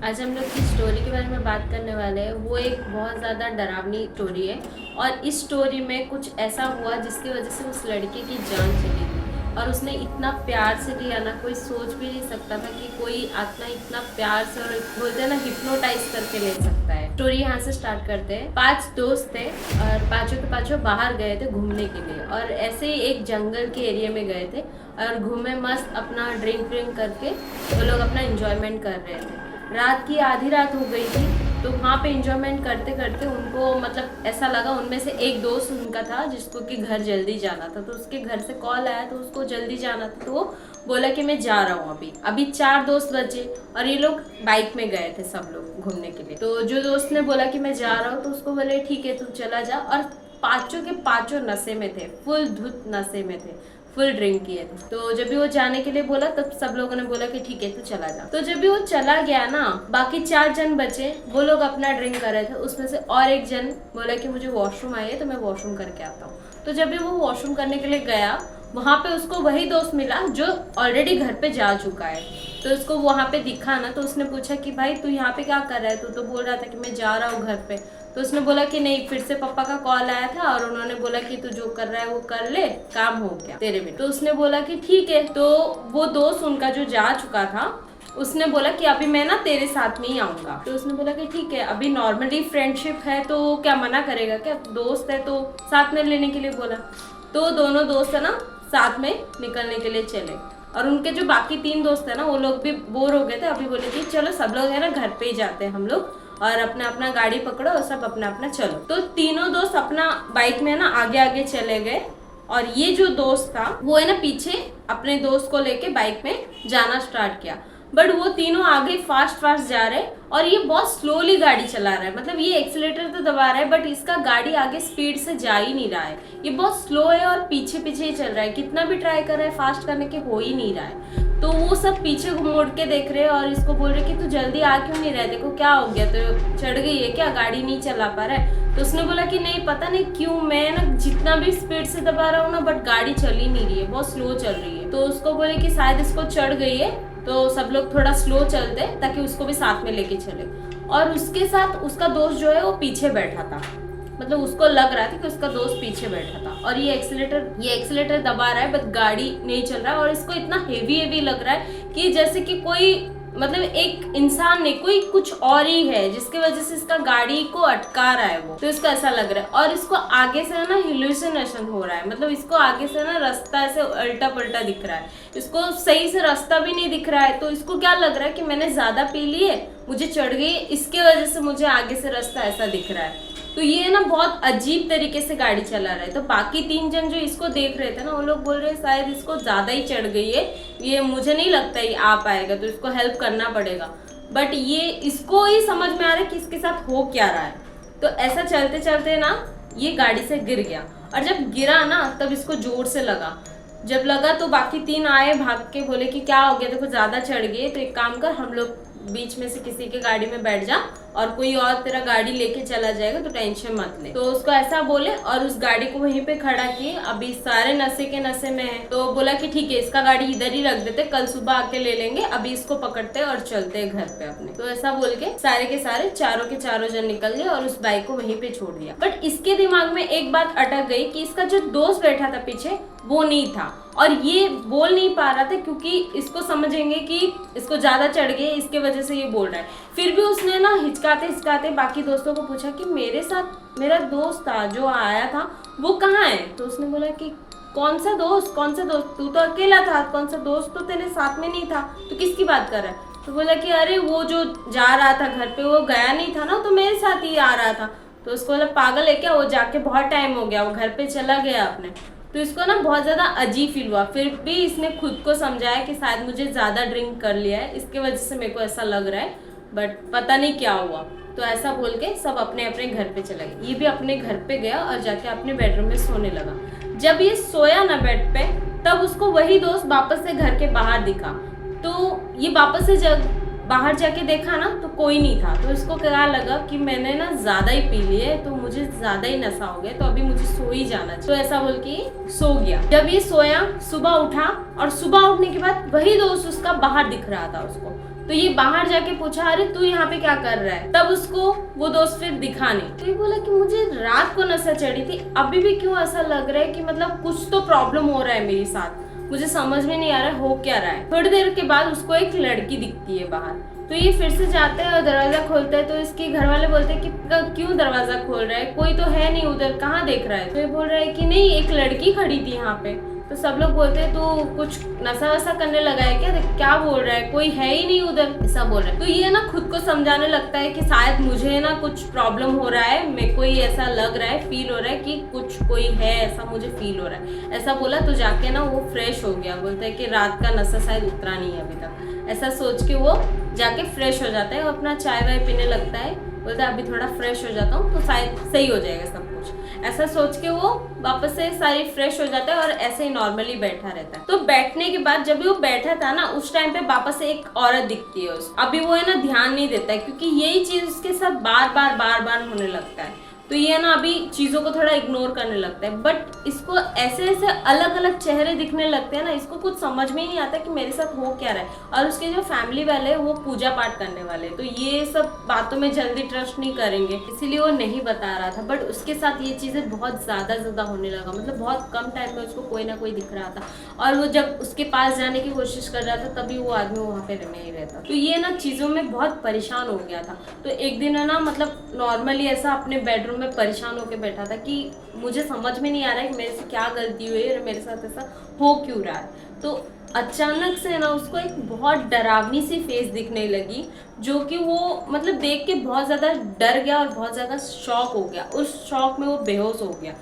आज हम लोग की स्टोरी के बारे में बात करने वाले हैं। वो एक बहुत ज़्यादा डरावनी स्टोरी है और इस स्टोरी में कुछ ऐसा हुआ जिसकी वजह से उस लड़के की जान चली गई और उसने इतना प्यार से लिया ना, कोई सोच भी नहीं सकता था कि कोई आत्मा इतना प्यार से और बोलते हैं ना हिप्नोटाइज करके ले सकता है। स्टोरी यहाँ से स्टार्ट करते हैं। 5 दोस्त थे और पांचों के पांचों बाहर गए थे घूमने के लिए और ऐसे ही एक जंगल के एरिया में गए थे और घूमे मस्त अपना ड्रिंक करके वो लोग अपना एंजॉयमेंट कर रहे थे। रात की आधी रात हो गई थी तो वहाँ पे इंजॉयमेंट करते करते उनको मतलब ऐसा लगा, उनमें से एक दोस्त उनका था जिसको कि घर जल्दी जाना था, तो उसके घर से कॉल आया तो उसको जल्दी जाना था, तो वो बोला कि मैं जा रहा हूँ अभी 4 दोस्त बचे और ये लोग बाइक में गए थे सब लोग घूमने के लिए। तो जो दोस्त ने बोला कि मैं जा रहा हूँ तो उसको बोले ठीक है तू चला जा, और पांचों के पांचों नशे में थे, फुल धुत नशे में थे, फुल ड्रिंक किए थे। तो जब भी वो जाने के लिए बोला तब सब लोगों ने बोला कि ठीक है तू चला जा। तो जब भी वो चला गया ना, बाकी 4 जन बचे, वो लोग अपना ड्रिंक कर रहे थे। उसमें से और एक जन बोला कि मुझे वॉशरूम आई है तो मैं वॉशरूम करके आता हूँ। तो जब भी वो वॉशरूम करने के लिए गया वहाँ पे उसको वही दोस्त मिला जो ऑलरेडी घर पे जा चुका है। तो उसको वहाँ पे दिखा ना, तो उसने पूछा कि भाई तू यहाँ पे क्या कर रहा है, तू तो बोल रहा था कि मैं जा रहा हूँ घर पे। तो उसने बोला कि नहीं, फिर से पापा का कॉल आया था और उन्होंने बोला कि तू जो कर रहा है वो कर ले, काम हो गया तेरे भी। तो उसने बोला कि ठीक है। तो वो दोस्त उनका जो जा चुका था उसने बोला कि अभी मैं ना तेरे साथ में ही आऊंगा। तो उसने बोला कि ठीक है, अभी नॉर्मली फ्रेंडशिप है तो क्या मना करेगा, क्या दोस्त है तो साथ में लेने के लिए बोला। तो दोनों दोस्त है ना साथ में निकलने के लिए चले और उनके जो बाकी 3 दोस्त है ना वो लोग भी बोर हो गए थे। अभी बोले कि चलो सब लोग है ना घर पे ही जाते हैं हम लोग, और अपना अपना गाड़ी पकड़ो और सब अपना अपना चलो। तो तीनों दोस्त अपना बाइक में ना आगे आगे चले गए और ये जो दोस्त था वो है ना पीछे अपने दोस्त को लेके बाइक में जाना स्टार्ट किया। बट वो तीनों आगे फास्ट जा रहे और ये बहुत स्लोली गाड़ी चला रहा है, मतलब ये एक्सीलेटर तो दबा रहा है बट इसका गाड़ी आगे स्पीड से जा ही नहीं रहा है, ये बहुत स्लो है और पीछे पीछे ही चल रहा है। कितना भी ट्राई कर रहा है फास्ट करने के हो ही नहीं रहा है। तो वो सब पीछे मोड़ के देख रहे और इसको बोल रहे कि तू जल्दी आ क्यों नहीं रहा है, देखो क्या हो गया, तो चढ़ गई है क्या, गाड़ी नहीं चला पा रहा है। तो उसने बोला कि नहीं पता नहीं क्यों मैं ना जितना भी स्पीड से दबा रहा हूँ ना बट गाड़ी चल ही नहीं रही है, बहुत स्लो चल रही है। तो उसको बोले कि शायद इसको चढ़ गई है तो सब लोग थोड़ा स्लो चलते ताकि उसको भी साथ में लेके चले। और उसके साथ उसका दोस्त जो है वो पीछे बैठा था, मतलब उसको लग रहा था कि उसका दोस्त पीछे बैठा था और ये एक्सीलेटर दबा रहा है बट गाड़ी नहीं चल रहा है। और इसको इतना हेवी लग रहा है कि जैसे कि कोई मतलब एक इंसान नहीं, कोई कुछ और ही है जिसकी वजह से इसका गाड़ी को अटका रहा है वो। तो इसको ऐसा लग रहा है और इसको आगे से ना हिलुसिनेशन हो रहा है, मतलब इसको आगे से ना रास्ता ऐसे उल्टा पुल्टा दिख रहा है, इसको सही से रास्ता भी नहीं दिख रहा है। तो इसको क्या लग रहा है कि मैंने ज्यादा पी ली है, मुझे चढ़ गई, इसके वजह से मुझे आगे से रास्ता ऐसा दिख रहा है। तो ये ना बहुत अजीब तरीके से गाड़ी चला रहा है। तो बाकी 3 जन जो इसको देख रहे थे ना वो लोग बोल रहे हैं शायद इसको ज्यादा ही चढ़ गई है, ये मुझे नहीं लगता ये आ पाएगा तो इसको हेल्प करना पड़ेगा। बट ये इसको ही समझ में आ रहा है कि इसके साथ हो क्या रहा है। तो ऐसा चलते चलते ना ये गाड़ी से गिर गया और जब गिरा ना तब इसको जोर से लगा। जब लगा तो बाकी 3 आए भाग के, बोले कि क्या हो गया, देखो ज्यादा चढ़ गई तो एक काम कर, हम लोग बीच में से किसी के गाड़ी में बैठ जा और कोई और तेरा गाड़ी लेके चला जाएगा तो टेंशन मत ले। तो उसको ऐसा बोले और उस गाड़ी को वहीं पे खड़ा किए। अभी सारे नशे के नशे में है तो बोला कि ठीक है इसका गाड़ी इधर ही रख देते, कल सुबह आके ले लेंगे, अभी इसको पकड़ते और चलते घर पे अपने। तो ऐसा बोल के सारे के सारे चारों के चारों जन निकल गए और उस बाइक को वहीं पे छोड़ दिया। बट इसके दिमाग में एक बात अटक गई कि इसका जो दोस्त बैठा था पीछे वो नहीं था और ये बोल नहीं पा रहा था क्योंकि इसको समझेंगे कि इसको ज्यादा चढ़ गई, इसके वजह से ये बोल रहा है। फिर भी उसने ना हिचकाते बाकी दोस्तों को पूछा कि मेरे साथ मेरा दोस्त था जो आया था वो कहाँ है। तो उसने बोला कि कौन सा दोस्त, तू तो अकेला था, कौन सा दोस्त तो तेरे साथ में नहीं था, तो किसकी बात कर रहा है। तो बोला कि अरे वो जो जा रहा था घर पे वो गया नहीं था ना तो मेरे साथ ही आ रहा था। तो उसको बोला पागल है क्या, वो जाके बहुत टाइम हो गया, वो घर पे चला गया अपने। तो इसको ना बहुत ज़्यादा अजीब फील हुआ। फिर भी इसने खुद को समझाया कि शायद मुझे ज़्यादा ड्रिंक कर लिया है, इसके वजह से मेरे को ऐसा लग रहा है, बट पता नहीं क्या हुआ। तो ऐसा बोल के सब अपने अपने घर पे चला गया। ये भी अपने घर पे गया और जाके अपने बेडरूम में सोने लगा। जब ये सोया ना बेड पे तब उसको वही दोस्त वापस से घर के बाहर दिखा। तो ये वापस से जब बाहर जाके देखा ना तो कोई नहीं था। तो इसको क्या लगा कि मैंने ना ज्यादा ही पी ली है तो मुझे ज्यादा ही नशा हो गया, तो अभी मुझे सो ही जाना चाहिए। तो ऐसा बोल के सो गया। जब ये सोया सुबह उठा और सुबह उठने के बाद वही दोस्त उसका बाहर दिख रहा था उसको। तो ये बाहर जाके पूछा, अरे तू यहाँ पे क्या कर रहा है? तब उसको वो दोस्त फिर दिखा नहीं। तो ये बोला कि मुझे रात को नशा चढ़ी थी, अभी भी क्यों ऐसा लग रहा है कि मतलब कुछ तो प्रॉब्लम हो रहा है मेरे साथ, मुझे समझ में नहीं आ रहा है हो क्या रहा है। थोड़ी देर के बाद उसको एक लड़की दिखती है बाहर, तो ये फिर से जाते हैं और दरवाजा खोलता है। तो इसके घर वाले बोलते हैं कि क्यों दरवाजा खोल रहा है, कोई तो है नहीं उधर, कहाँ देख रहा है? तो ये बोल रहा है कि नहीं, एक लड़की खड़ी थी यहाँ पे। तो सब लोग बोलते हैं तो कुछ नशा वशा करने लगा है क्या बोल रहा है, कोई है ही नहीं उधर, ऐसा बोल रहा है। तो ये ना खुद को समझाने लगता है कि शायद मुझे ना कुछ प्रॉब्लम हो रहा है, मेरे को ही ऐसा लग रहा है, फील हो रहा है कि कुछ कोई है, ऐसा मुझे फील हो रहा है, ऐसा बोला। तो जाके ना वो फ्रेश हो गया, बोलता है कि रात का नशा शायद उतरा नहीं है अभी तक, ऐसा सोच के वो जाके फ्रेश हो जाता है, वो अपना चाय वाय पीने लगता है, बोलता है अभी थोड़ा फ्रेश हो जाता हूँ तो शायद सही हो जाएगा सब कुछ, ऐसा सोच के वो वापस से सारी फ्रेश हो जाता है और ऐसे ही नॉर्मली बैठा रहता है। तो बैठने के बाद जब वो बैठा था ना, उस टाइम पे वापस से एक औरत दिखती है उसको। अभी वो है ना ध्यान नहीं देता है, क्योंकि यही चीज उसके साथ बार बार होने लगता है। तो ये ना अभी चीजों को थोड़ा इग्नोर करने लगता है, बट इसको ऐसे अलग अलग चेहरे दिखने लगते हैं ना, इसको कुछ समझ में ही नहीं आता कि मेरे साथ हो क्या रहा है। और उसके जो फैमिली वाले हैं वो पूजा पाठ करने वाले, तो ये सब बातों में जल्दी ट्रस्ट नहीं करेंगे, इसीलिए वो नहीं बता रहा था। बट उसके साथ ये चीजें बहुत ज्यादा होने लगा, मतलब बहुत कम टाइम में उसको कोई ना कोई दिख रहा था। और वो जब उसके पास जाने की कोशिश कर रहा था तभी वो आदमी वहाँ पे नहीं रहता। तो ये ना चीजों में बहुत परेशान हो गया था। तो एक दिन है ना, मतलब नॉर्मली ऐसा अपने बेडरूम में परेशान होकर बैठा था कि मुझे समझ में नहीं आ रहा है कि मेरे से क्या गलती हुई है, मेरे साथ ऐसा हो क्यों रहा है। तो अचानक से ना उसको एक बहुत डरावनी सी फेस दिखने लगी, जो कि वो मतलब देख के बहुत ज़्यादा डर गया और बहुत ज़्यादा शॉक हो गया। उस शॉक में वो बेहोश हो गया।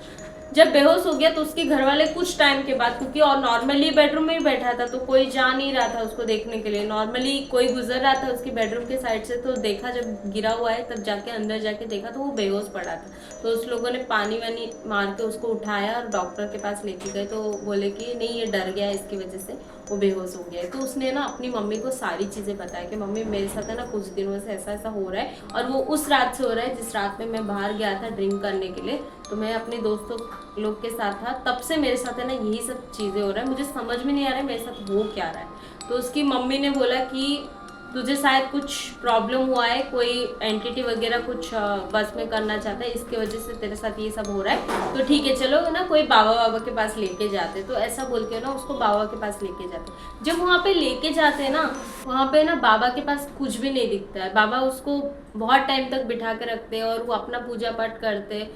जब बेहोश हो गया तो उसके घर वाले कुछ टाइम के बाद, क्योंकि और नॉर्मली बेडरूम में ही बैठा था तो कोई जा नहीं रहा था उसको देखने के लिए, नॉर्मली कोई गुजर रहा था उसके बेडरूम के साइड से, तो देखा जब गिरा हुआ है तब जाके अंदर जाके देखा तो वो बेहोश पड़ा था। तो उस लोगों ने पानी वानी मार के उसको उठाया और डॉक्टर के पास लेके गए, तो बोले कि नहीं ये डर गया, इसकी वजह से वो बेहोश हो गया है। तो उसने ना अपनी मम्मी को सारी चीज़ें बताया कि मम्मी मेरे साथ है ना कुछ दिनों से ऐसा ऐसा हो रहा है, और वो उस रात से हो रहा है जिस रात में मैं बाहर गया था ड्रिंक करने के लिए, तो मैं अपने दोस्तों लोग के साथ था, तब से मेरे साथ है ना यही सब चीज़ें हो रहा है, मुझे समझ में नहीं आ रहा है मेरे साथ हो क्या रहा है। तो उसकी मम्मी ने बोला कि तुझे शायद कुछ प्रॉब्लम हुआ है, कोई एंटिटी वगैरह कुछ बस में करना चाहता है, इसकी वजह से तेरे साथ ये सब हो रहा है, तो ठीक है चलो ना कोई बाबा के पास लेके जाते। तो ऐसा बोल के ना उसको बाबा के पास लेके जाते। जब वहाँ पे लेके जाते हैं ना, वहाँ पे ना बाबा के पास कुछ भी नहीं दिखता है। बाबा उसको बहुत टाइम तक बिठा के रखते हैं और वो अपना पूजा पाठ करते,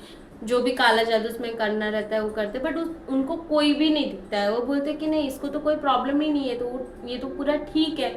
जो भी काला जादू उसमें करना रहता है वो करते, बट उनको कोई भी नहीं दिखता है। वो बोलते कि नहीं इसको तो कोई प्रॉब्लम ही नहीं है, तो ये तो पूरा ठीक है।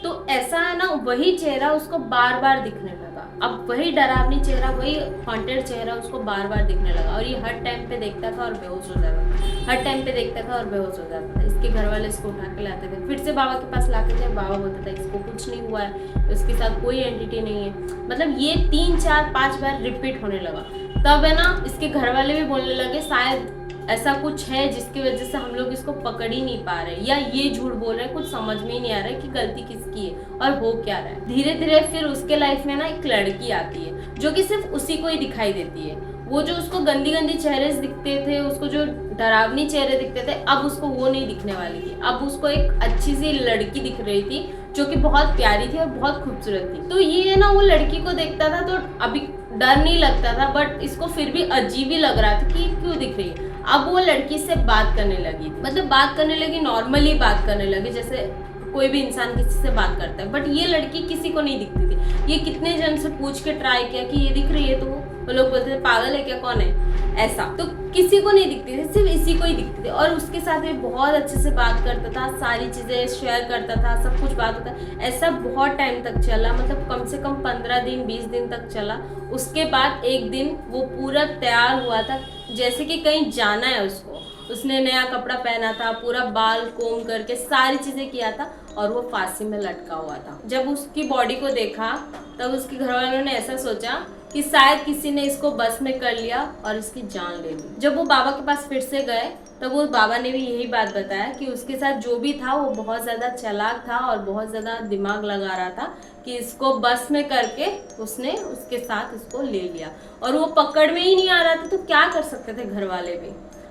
तो ऐसा है ना, वही चेहरा उसको बार बार दिखने लगा। अब वही डरावनी चेहरा, वही हॉन्टेड चेहरा उसको बार बार दिखने लगा, और ये हर टाइम पे देखता था और बेहोश हो जाता था, हर टाइम पे देखता था और बेहोश हो जाता था। इसके घर वाले इसको उठा के लाते थे, फिर से बाबा के पास लाते थे, बाबा बोलता था इसको कुछ नहीं हुआ है, तो इसके साथ कोई एंटिटी नहीं है। मतलब ये 3 4 5 बार रिपीट होने लगा। तब है ना इसके घर वाले भी बोलने लगे शायद ऐसा कुछ है जिसकी वजह से हम लोग इसको पकड़ ही नहीं पा रहे, या ये झूठ बोल रहे हैं, कुछ समझ में ही नहीं आ रहा है कि गलती किसकी है और हो क्या रहा है। धीरे धीरे फिर उसके लाइफ में ना एक लड़की आती है जो कि सिर्फ उसी को ही दिखाई देती है। वो जो उसको गंदी गंदी चेहरे दिखते थे, उसको जो डरावनी चेहरे दिखते थे, अब उसको वो नहीं दिखने वाली थी। अब उसको एक अच्छी सी लड़की दिख रही थी जो कि बहुत प्यारी थी और बहुत खूबसूरत थी। तो ये ना वो लड़की को देखता था तो अभी डर नहीं लगता था, बट इसको फिर भी अजीब ही लग रहा था कि क्यों दिख रही है। अब वो लड़की से बात करने लगी, मतलब बात करने लगी, नॉर्मली बात करने लगी जैसे कोई भी इंसान किसी से बात करता है। बट ये लड़की किसी को नहीं दिखती थी। ये कितने जन से पूछ के ट्राई किया कि ये दिख रही है, तो वो लोग बोलते थे पागल है क्या, कौन है, ऐसा। तो किसी को नहीं दिखती थी, सिर्फ इसी को ही दिखती थी। और उसके साथ ये बहुत अच्छे से बात करता था, सारी चीज़ें शेयर करता था, सब कुछ बात होता। ऐसा बहुत टाइम तक चला, मतलब कम से कम 15 दिन 20 दिन तक चला। उसके बाद एक दिन वो पूरा तैयार हुआ था जैसे कि कहीं जाना है उसको। उसने नया कपड़ा पहना था, पूरा बाल कोम करके सारी चीज़ें किया था, और वो फांसी में लटका हुआ था। जब उसकी बॉडी को देखा तब उसके घर वालों ने ऐसा सोचा कि शायद किसी ने इसको बस में कर लिया और इसकी जान ले ली। जब वो बाबा के पास फिर से गए तब वो बाबा ने भी यही बात बताया कि उसके साथ जो भी था वो बहुत ज़्यादा चालाक था और बहुत ज़्यादा दिमाग लगा रहा था कि इसको बस में करके उसने उसके साथ इसको ले लिया, और वो पकड़ में ही नहीं आ रहा था। तो क्या कर सकते थे घर वाले भी,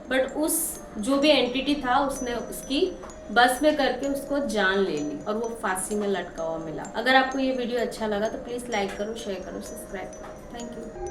बट उस जो भी एंटिटी था उसने उसकी बस में करके उसको जान ले ली और वो फांसी में लटका हुआ मिला। अगर आपको ये वीडियो अच्छा लगा तो प्लीज़ लाइक करो, शेयर करो, सब्सक्राइब करो। Thank you.